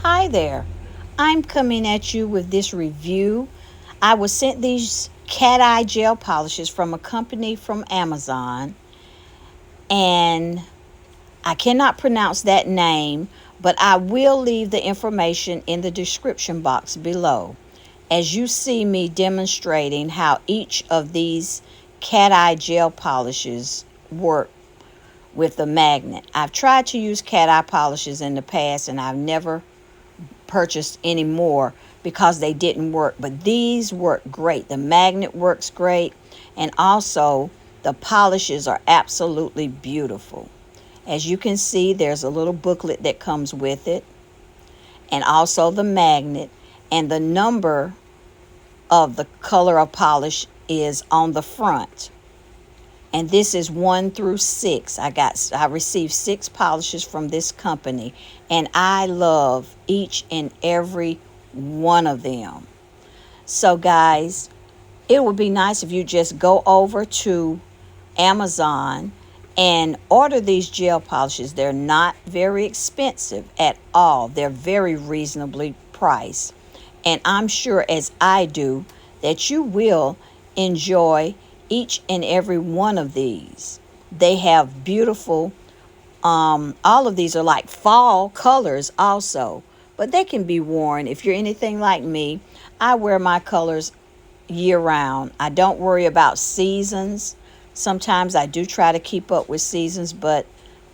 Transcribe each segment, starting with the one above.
Hi there. I'm coming at you with this review. I was sent these cat eye gel polishes from a company from Amazon, and I cannot pronounce that name, but I will leave the information in the description box below. As you see me demonstrating how each of these cat eye gel polishes work with the magnet. I've tried to use cat eye polishes in the past, and I've never purchased any more because they didn't work, but these work great. The magnet works great, and also the polishes are absolutely beautiful. As you can see, there's a little booklet that comes with it, and also the magnet, and the number of the color of polish is on the front. And this is 1 through 6. I received 6 polishes from this company, and I love each and every one of them. So guys, it would be nice if you just go over to Amazon and order these gel polishes. They're not very expensive at all. They're very reasonably priced. And I'm sure, as I do, that you will enjoy each and every one of these. They have beautiful, all of these are like fall colors also, but they can be worn. If you're anything like me, I wear my colors year round. I don't worry about seasons. Sometimes I do try to keep up with seasons, but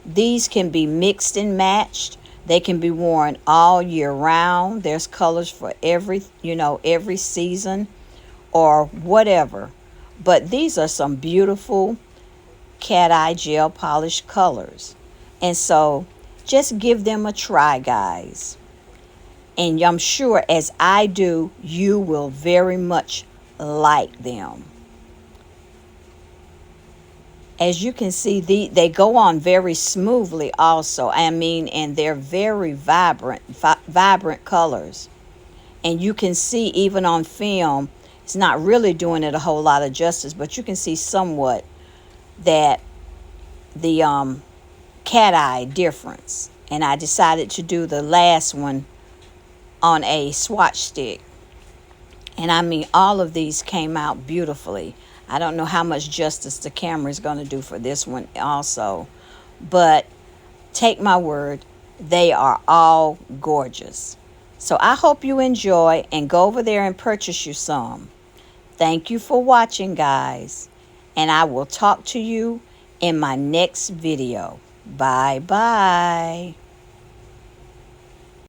these can be mixed and matched. They can be worn all year round. There's colors for every season or whatever. But these are some beautiful cat eye gel polish colors. And so just give them a try, guys. And I'm sure, as I do, you will very much like them. As you can see, they go on very smoothly also. And they're very vibrant colors. And you can see even on film, it's not really doing it a whole lot of justice, but you can see somewhat that the cat eye difference. And I decided to do the last one on a swatch stick. And I mean, all of these came out beautifully. I don't know how much justice the camera is going to do for this one also, but take my word, they are all gorgeous. So I hope you enjoy, and go over there and purchase you some. Thank you for watching, guys, and I will talk to you in my next video. Bye-bye.